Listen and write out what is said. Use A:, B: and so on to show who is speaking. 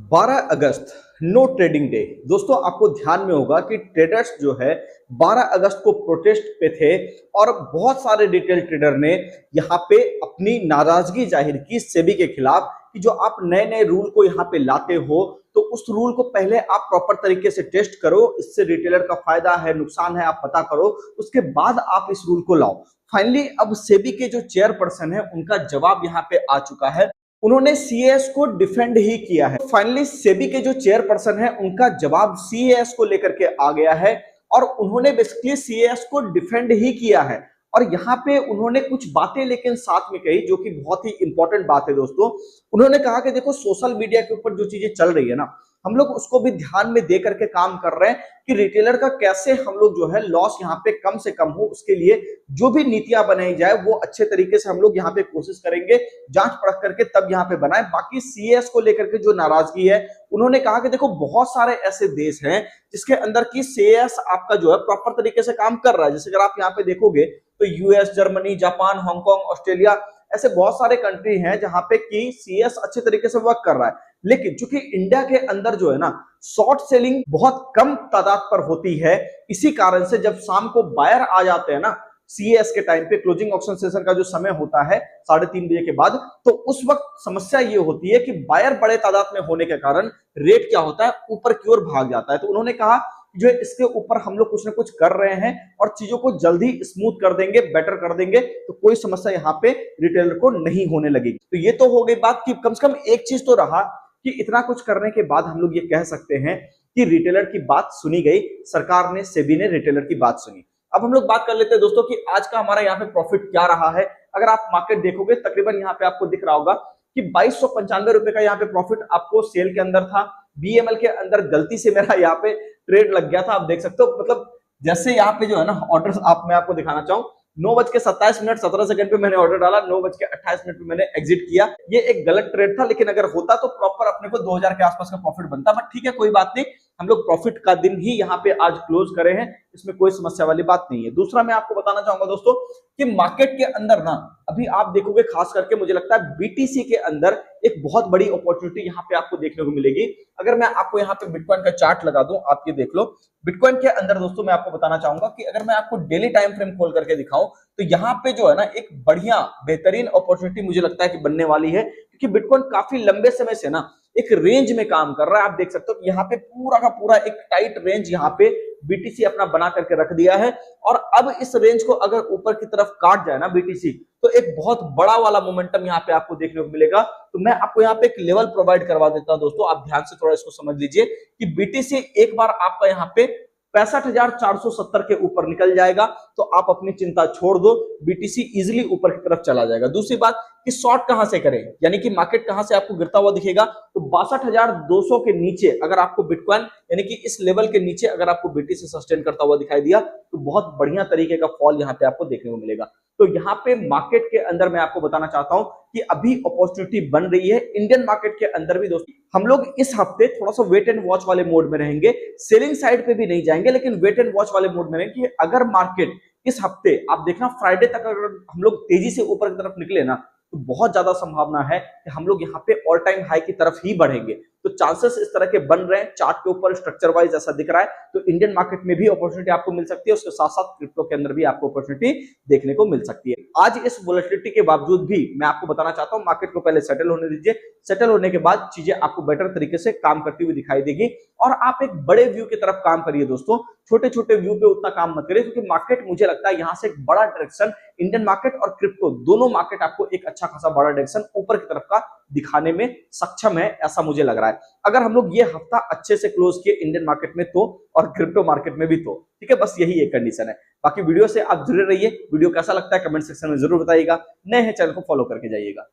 A: 12 अगस्त no trading day. दोस्तों आपको ध्यान में होगा कि ट्रेडर्स जो है 12 अगस्त को प्रोटेस्ट पे थे और बहुत सारे रिटेल ट्रेडर ने यहाँ पे अपनी नाराजगी जाहिर की सेबी के खिलाफ कि जो आप नए नए रूल को यहाँ पे लाते हो तो उस रूल को पहले आप प्रॉपर तरीके से टेस्ट करो, इससे रिटेलर का फायदा है नुकसान है आप पता करो, उसके बाद आप इस रूल को लाओ। फाइनली अब सेबी के जो चेयरपर्सन है उनका जवाब यहाँ पे आ चुका है। उन्होंने सीएस को डिफेंड ही किया है। फाइनली सेबी के जो चेयरपर्सन है उनका जवाब सीएस को लेकर के आ गया है और उन्होंने बेसिकली सीएस को डिफेंड ही किया है। और यहाँ पे उन्होंने कुछ बातें लेकिन साथ में कही जो कि बहुत ही इंपॉर्टेंट बात है दोस्तों। उन्होंने कहा कि देखो सोशल मीडिया के ऊपर जो चीजें चल रही है ना, हम लोग उसको भी ध्यान में दे करके काम कर रहे हैं कि रिटेलर का कैसे हम लोग जो है लॉस यहाँ पे कम से कम हो, उसके लिए जो भी नीतियां बनाई जाए वो अच्छे तरीके से हम लोग यहाँ पे कोशिश करेंगे, जांच परख करके तब यहाँ पे बनाए। बाकी सीएस को लेकर के जो नाराजगी है, उन्होंने कहा कि देखो बहुत सारे ऐसे देश हैं जिसके अंदर की सीएस आपका जो है प्रॉपर तरीके से काम कर रहा है। जैसे अगर आप यहाँ पे देखोगे तो US, Germany, Japan, Hong Kong, Australia, ऐसे बहुत सारे कंट्री हैं जहां पे कि सीएस अच्छे तरीके से वर्क कर रहा है। लेकिन चूंकि इंडिया के अंदर जो है ना शॉर्ट सेलिंग बहुत कम तादाद पर होती है, इसी कारण से जब शाम को बायर आ जाते हैं ना सीएस के टाइम पे, क्लोजिंग ऑक्शन सेशन का जो समय होता है 3:30 बजे के बाद, तो उस वक्त समस्या ये होती है कि बायर बड़े तादाद में होने के कारण रेट क्या होता है ऊपर की ओर भाग जाता है। तो उन्होंने कहा जो इसके ऊपर हम लोग कुछ ना कुछ कर रहे हैं और चीजों को जल्दी स्मूथ कर देंगे, बेटर कर देंगे, तो कोई समस्या यहाँ पे रिटेलर को नहीं होने लगेगी। तो ये तो हो गई बात कि कम से कम एक चीज तो रहा कि इतना कुछ करने के बाद हम लोग ये कह सकते हैं कि रिटेलर की बात सुनी गई, सरकार ने, सेबी ने रिटेलर की बात सुनी। अब हम लोग बात कर लेते हैं दोस्तों कि आज का हमारा यहाँ पे प्रॉफिट क्या रहा है। अगर आप मार्केट देखोगे तकरीबन यहाँ पे आपको दिख रहा होगा कि 2295 रुपए का यहाँ पे प्रॉफिट आपको सेल के अंदर था। बीएमएल के अंदर गलती से मेरा यहाँ पे ट्रेड लग गया था, आप देख सकते हो। मतलब जैसे यहाँ पे जो है ना ऑर्डर आप मैं आपको दिखाना चाहूँ, 9:27 पे मैंने ऑर्डर डाला, 9:28 पे मैंने एग्जिट किया। ये एक गलत ट्रेड था, लेकिन अगर होता तो प्रॉपर अपने को 2000 के आसपास का प्रॉफिट बनता। बट ठीक है, कोई बात नहीं, हम लोग प्रॉफिट का दिन ही यहाँ पे आज क्लोज करे हैं, इसमें कोई समस्या वाली बात नहीं है। दूसरा मैं आपको बताना चाहूंगा दोस्तों कि मार्केट के अंदर ना अभी आप देखोगे, खास करके मुझे लगता है बीटीसी के अंदर एक बहुत बड़ी अपॉर्चुनिटी यहाँ पे आपको देखने को मिलेगी। अगर मैं आपको यहाँ पे बिटकॉइन का चार्ट लगा दूं, आप ये देख लो। बिटकॉइन के अंदर दोस्तों मैं आपको बताना चाहूंगा कि अगर मैं आपको डेली टाइम फ्रेम खोल करके दिखाऊं तो यहाँ पे जो है ना एक बढ़िया बेहतरीन अपॉर्चुनिटी मुझे लगता है कि बनने वाली है, क्योंकि बिटकॉइन काफी लंबे समय से ना एक रेंज में काम कर रहा है। आप देख सकते हो कि यहाँ पे पूरा का पूरा एक टाइट रेंज यहाँ पे बीटीसी अपना बना करके रख दिया है, और अब इस रेंज को अगर ऊपर की तरफ काट जाए ना बीटीसी, तो एक बहुत बड़ा वाला मोमेंटम यहाँ पे आपको देखने को मिलेगा। तो मैं आपको यहाँ पे एक लेवल प्रोवाइड करवा देता हूं दोस्तों, आप ध्यान से थोड़ा इसको समझ लीजिए कि बीटीसी एक बार आपका यहाँ पे 65,470 के ऊपर निकल जाएगा तो आप अपनी चिंता छोड़ दो, बीटीसी इजीली ऊपर की तरफ चला जाएगा। दूसरी बात कि शॉर्ट कहां से करें, यानी कि मार्केट कहां से आपको गिरता हुआ दिखेगा, तो 62,200 के नीचे अगर आपको बिटकॉइन यानी कि इस लेवल के नीचे अगर आपको बीटीसी सस्टेन करता हुआ दिखाई दिया तो बहुत बढ़िया तरीके का फॉल यहाँ पे आपको देखने को मिलेगा। तो यहाँ पे मार्केट के अंदर मैं आपको बताना चाहता हूं कि अभी अपॉर्चुनिटी बन रही है इंडियन मार्केट के अंदर भी दोस्तों। हम लोग इस हफ्ते थोड़ा सा वेट एंड वॉच वाले मोड में रहेंगे, सेलिंग साइड पे भी नहीं जाएंगे, लेकिन वेट एंड वॉच वाले मोड में रहेंगे कि अगर मार्केट इस हफ्ते आप देखना फ्राइडे तक अगर हम लोग तेजी से ऊपर की तरफ निकले ना, तो बहुत ज्यादा संभावना है कि हम लोग यहाँ पे ऑल टाइम हाई की तरफ ही बढ़ेंगे। तो चांसेस इस तरह के बन रहे हैं, चार्ट के ऊपर स्ट्रक्चर वाइज ऐसा दिख रहा है। तो इंडियन मार्केट में भी अपॉर्चुनिटी आपको मिल सकती है, उसके साथ साथ क्रिप्टो के अंदर भी आपको अपॉर्चुनिटी देखने को मिल सकती है। आज इस वोलेटिलिटी के बावजूद भी मैं आपको बताना चाहता हूं मार्केट को पहले सेटल होने दीजिए, सेटल होने के बाद चीजें आपको बेटर तरीके से काम करती हुई दिखाई देगी। और आप एक बड़े व्यू की तरफ काम करिए दोस्तों, छोटे छोटे व्यू पे उतना काम मत करिए, क्योंकि मार्केट मुझे लगता है यहां से एक बड़ा डायरेक्शन इंडियन मार्केट और क्रिप्टो दोनों मार्केट आपको एक अच्छा खासा बड़ा डायरेक्शन ऊपर की तरफ का दिखाने में सक्षम है, ऐसा मुझे लग रहा है। अगर हम लोग ये हफ्ता अच्छे से क्लोज किए इंडियन मार्केट में तो, और क्रिप्टो मार्केट में भी तो, ठीक है, बस यही एक कंडीशन है। बाकी वीडियो से आप जुड़े रहिए, वीडियो कैसा लगता है कमेंट सेक्शन में जरूर बताइएगा, नए हैं चैनल को फॉलो करके जाइएगा।